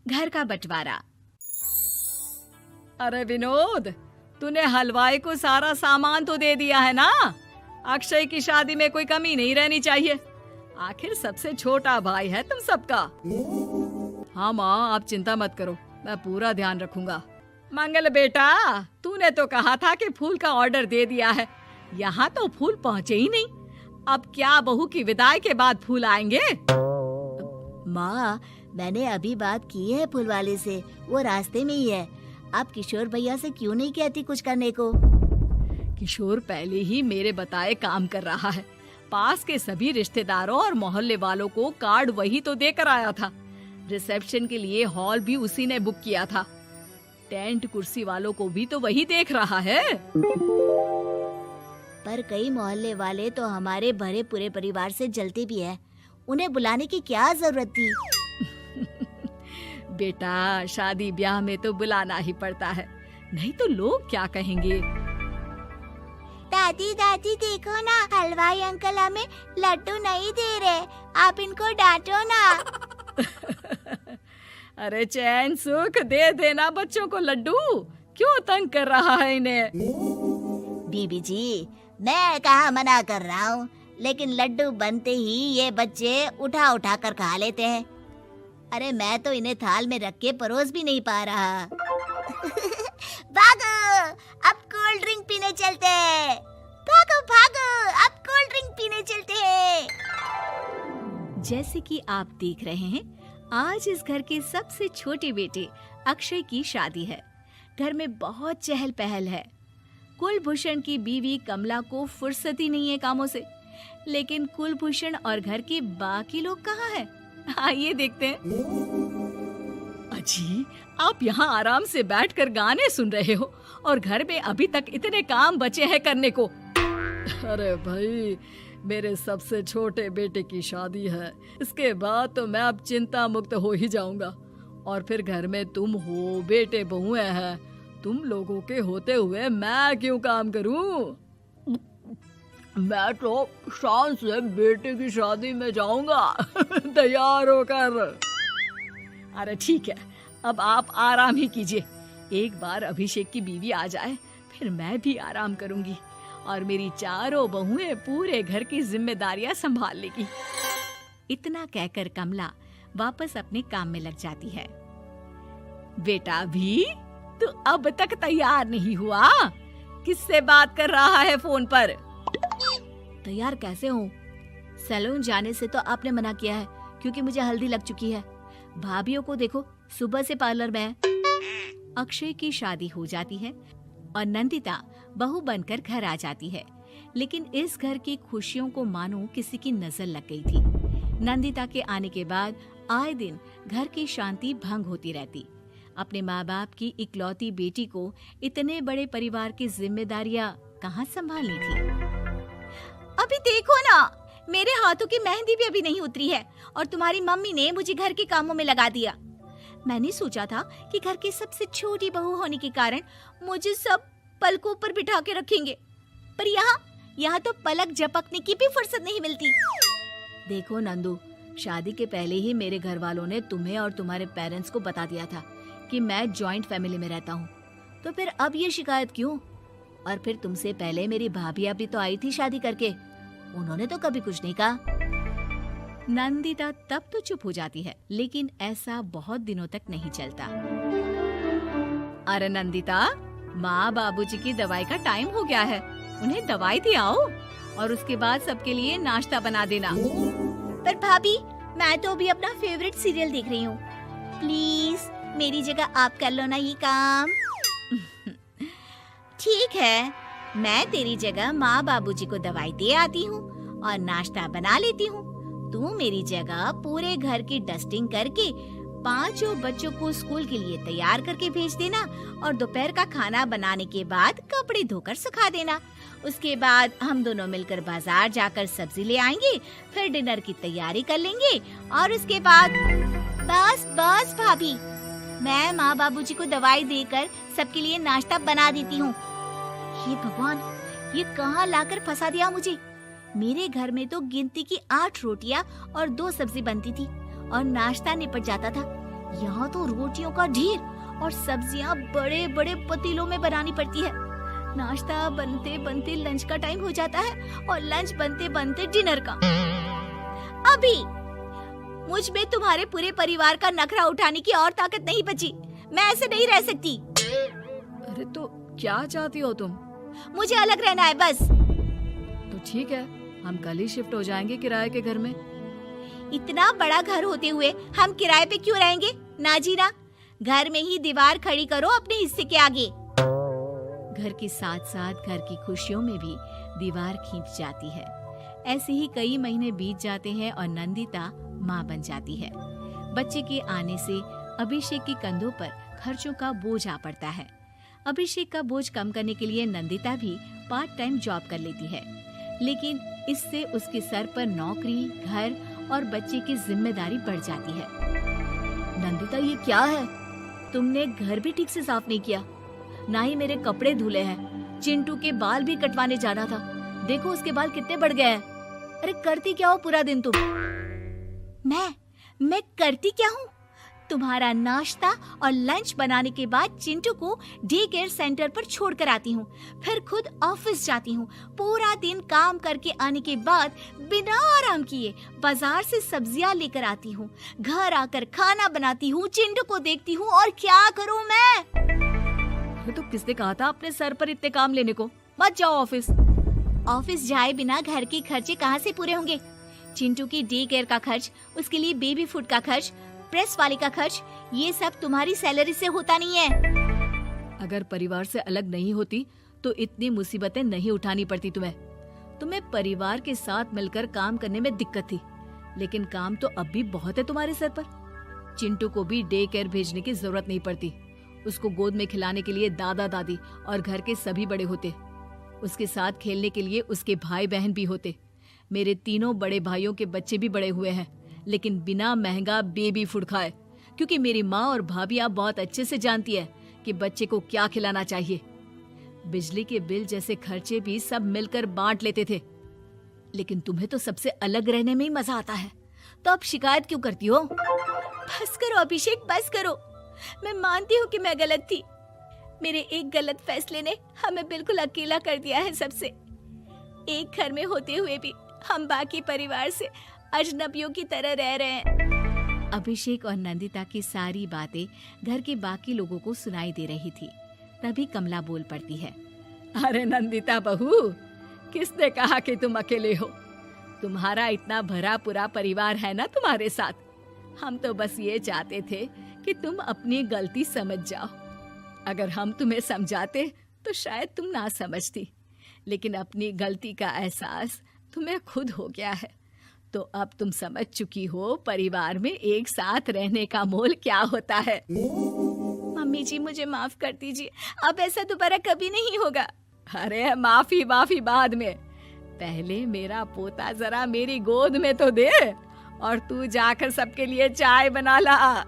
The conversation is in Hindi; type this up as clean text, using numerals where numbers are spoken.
घर का बंटवारा। अरे विनोद, तूने हलवाई को सारा सामान तो दे दिया है ना? अक्षय की शादी में कोई कमी नहीं रहनी चाहिए। आखिर सबसे छोटा भाई है तुम सबका। हाँ माँ, आप चिंता मत करो, मैं पूरा ध्यान रखूंगा। मंगल बेटा, तूने तो कहा था कि फूल का ऑर्डर दे दिया है, यहाँ तो फूल पहुँचे ही नहीं। अब क्या बहू की विदाई के बाद फूल आएंगे? माँ, मैंने अभी बात की है फूल वाले से, वो रास्ते में ही है। आप किशोर भैया से क्यों नहीं कहती कुछ करने को? किशोर पहले ही मेरे बताए काम कर रहा है। पास के सभी रिश्तेदारों और मोहल्ले वालों को कार्ड वही तो देकर आया था। रिसेप्शन के लिए हॉल भी उसी ने बुक किया था। टेंट कुर्सी वालों को भी तो वही देख रहा है। पर कई मोहल्ले वाले तो हमारे भरे पूरे परिवार से जलते भी हैं। उन्हें बुलाने की क्या जरूरत थी? बेटा, शादी ब्याह में तो बुलाना ही पड़ता है, नहीं तो लोग क्या कहेंगे। दादी दादी देखो ना, हलवाई अंकल हमें लड्डू नहीं दे रहे, आप इनको डांटो ना। अरे चैन सुख दे देना बच्चों को लड्डू, क्यों तंग कर रहा है इन्हें? बीबी जी, मैं कहाँ मना कर रहा हूँ, लेकिन लड्डू बनते ही ये बच्चे उठा उठा कर खा लेते हैं। अरे मैं तो इन्हें थाल में रख के परोस भी नहीं पा रहा। भागो, अब कोल्ड ड्रिंक पीने चलते हैं। भागो भागो, अब कोल्ड ड्रिंक पीने चलते हैं। जैसे कि आप देख रहे हैं, आज इस घर के सबसे छोटे बेटे अक्षय की शादी है। घर में बहुत चहल पहल है। कुलभूषण की बीवी कमला को फुर्सत ही नहीं है कामों से, लेकिन कुलभूषण और घर के बाकी लोग कहाँ हैं? आइए देखते हैं। अजी, आप यहाँ आराम से बैठकर गाने सुन रहे हो और घर में अभी तक इतने काम बचे हैं करने को। अरे भाई, मेरे सबसे छोटे बेटे की शादी है, इसके बाद तो मैं अब चिंता मुक्त हो ही जाऊंगा। और फिर घर में तुम हो, बेटे बहुएं हैं, तुम लोगों के होते हुए मैं क्यों काम करूं? मैं तो शान से बेटे की शादी में जाऊंगा तैयार होकर। अरे ठीक है, अब आप आराम ही कीजिए। एक बार अभिषेक की बीवी आ जाए, फिर मैं भी आराम करूंगी और मेरी चारों बहुएं पूरे घर की जिम्मेदारियां संभाल लेगी। इतना कहकर कमला वापस अपने काम में लग जाती है। बेटा भी, तू अब तक तैयार नहीं हुआ? किससे बात कर रहा है फोन पर? तैयार कैसे हूँ? सैलून जाने से तो आपने मना किया है, क्योंकि मुझे हल्दी लग चुकी है। भाभीयों को देखो, सुबह से पार्लर में है। अक्षय की शादी हो जाती है और नंदिता बहू बनकर घर आ जाती है, लेकिन इस घर की खुशियों को मानो किसी की नजर लग गई थी। नंदिता के आने के बाद आए दिन घर की शांति भंग होती रहती। अपने माँ बाप की इकलौती बेटी को इतने बड़े परिवार की जिम्मेदारियां कहाँ संभालनी थी। अभी देखो ना, मेरे हाथों की मेहंदी भी अभी नहीं उतरी है और तुम्हारी मम्मी ने मुझे घर के कामों में लगा दिया। मैंने सोचा था कि घर की सबसे छोटी बहू होने के कारण मुझे सब पलकों पर बिठा के रखेंगे, पर यहाँ तो पलक झपकने की भी फुर्सत नहीं मिलती। देखो नंदू, शादी के पहले ही मेरे घर वालों ने तुम्हें और तुम्हारे पेरेंट्स को बता दिया था कि मैं जॉइंट फैमिली में रहता हूँ, तो फिर अब ये शिकायत क्यों? और फिर तुमसे पहले मेरी भाभियां भी तो आई थी शादी करके, उन्होंने तो कभी कुछ नहीं कहा। नंदिता तब तो चुप हो जाती है, लेकिन ऐसा बहुत दिनों तक नहीं चलता। अरे नंदिता, माँ बाबूजी की दवाई का टाइम हो गया है, उन्हें दवाई दे आओ और उसके बाद सबके लिए नाश्ता बना देना। पर भाभी, मैं तो अभी अपना फेवरेट सीरियल देख रही हूँ। प्लीज मेरी जगह आप कर लो ना ये काम। ठीक है, मैं तेरी जगह माँ बाबूजी को दवाई दे आती हूँ और नाश्ता बना लेती हूँ। तू मेरी जगह पूरे घर की डस्टिंग करके 5 बच्चों को स्कूल के लिए तैयार करके भेज देना और दोपहर का खाना बनाने के बाद कपड़े धोकर सुखा देना। उसके बाद हम दोनों मिलकर बाजार जाकर सब्जी ले आएंगे, फिर डिनर की तैयारी कर लेंगे और उसके बाद बस भाभी, मैं माँ बाबूजी को दवाई देकर सबके लिए नाश्ता बना देती हूँ। हे भगवान, ये कहाँ लाकर फंसा दिया मुझे। मेरे घर में तो गिनती की 8 रोटियां और 2 सब्जी बनती थी और नाश्ता निपट जाता था। यहाँ तो रोटियों का ढेर और सब्जियाँ बड़े बड़े पतीलों में बनानी पड़ती है। नाश्ता बनते बनते लंच का टाइम हो जाता है और लंच बनते बनते डिनर का। अभी मुझ में तुम्हारे पूरे परिवार का नखरा उठाने की और ताकत नहीं बची। मैं ऐसे नहीं रह सकती। अरे तो क्या चाहती हो तुम? मुझे अलग रहना है बस। तो ठीक है, हम कल ही शिफ्ट हो जाएंगे किराए के घर में। इतना बड़ा घर होते हुए हम किराए पे क्यों रहेंगे? ना जी ना, घर में ही दीवार खड़ी करो अपने हिस्से के आगे। घर के साथ साथ घर की खुशियों में भी दीवार खींच जाती है। ऐसे ही कई महीने बीत जाते हैं और नंदिता माँ बन जाती है। बच्चे के आने से अभिषेक के कंधों पर खर्चों का बोझ आ पड़ता है। अभिषेक का बोझ कम करने के लिए नंदिता भी पार्ट टाइम जॉब कर लेती है, लेकिन इससे उसके सर पर नौकरी, घर और बच्चे की जिम्मेदारी बढ़ जाती है। नंदिता, ये क्या है? तुमने घर भी ठीक से साफ नहीं किया, ना ही मेरे कपड़े धुले हैं। चिंटू के बाल भी कटवाने जाना था, देखो उसके बाल कितने बढ़ गए हैं। अरे करती क्या हो पूरा दिन तुम? मैं करती क्या हूँ? तुम्हारा नाश्ता और लंच बनाने के बाद चिंटू को डे केयर सेंटर पर छोड़कर आती हूँ, फिर खुद ऑफिस जाती हूँ। पूरा दिन काम करके आने के बाद बिना आराम किए बाजार से सब्जियाँ लेकर आती हूँ, घर आकर खाना बनाती हूँ, चिंटू को देखती हूँ और क्या करूँ मैं? तो किसने कहा था अपने सर पर इतने काम लेने को? मत जाओ ऑफिस। ऑफिस जाए बिना घर के खर्चे कहाँ से पूरे होंगे? चिंटू की डे केयर का खर्च, उसके लिए बेबी फूड का खर्च, प्रेस वाले का खर्च, ये सब तुम्हारी सैलरी से होता नहीं है। अगर परिवार से अलग नहीं होती तो इतनी मुसीबतें नहीं उठानी पड़ती तुम्हें परिवार के साथ मिलकर काम करने में दिक्कत थी, लेकिन काम तो अब भी बहुत है तुम्हारे सर पर। चिंटू को भी डे केयर भेजने की जरूरत नहीं पड़ती। उसको गोद में खिलाने के लिए दादा दादी और घर के सभी बड़े होते। उसके साथ खेलने के लिए उसके भाई बहन भी होते। मेरे तीनों बड़े भाइयों के बच्चे भी बड़े हुए हैं, लेकिन बिना महंगा बेबी फूड खाए, क्योंकि मेरी माँ और भाभियाँ बहुत अच्छे से जानती है कि बच्चे को क्या खिलाना चाहिए। बिजली के बिल जैसे खर्चे भी सब मिलकर बांट लेते थे, लेकिन तुम्हें तो सबसे अलग रहने में ही मजा आता है, तो अब शिकायत क्यों करती हो? बस करो अभिषेक, बस करो। मैं मानती हूँ कि मैं गलत थी। मेरे एक गलत फैसले ने हमें बिल्कुल अकेला कर दिया है सबसे। एक घर में होते हुए भी हम बाकी परिवार से अजनबियों की तरह रह रहे हैं। अभिषेक और नंदिता की सारी बातें घर के बाकी लोगों को सुनाई दे रही थी। तभी कमला बोल पड़ती है। अरे नंदिता बहू, किसने कहा कि तुम अकेले हो? तुम्हारा इतना भरा पूरा परिवार है ना तुम्हारे साथ। हम तो बस ये चाहते थे कि तुम अपनी गलती समझ जाओ। अगर हम तुम्हें समझाते तो शायद तुम ना समझती, लेकिन अपनी गलती का एहसास तुम्हें खुद हो गया है, तो अब तुम समझ चुकी हो परिवार में एक साथ रहने का मोल क्या होता है। मम्मी जी, मुझे माफ कर दीजिए, अब ऐसा दोबारा कभी नहीं होगा। अरे माफी बाद में, पहले मेरा पोता जरा मेरी गोद में तो दे, और तू जाकर सबके लिए चाय बना ला।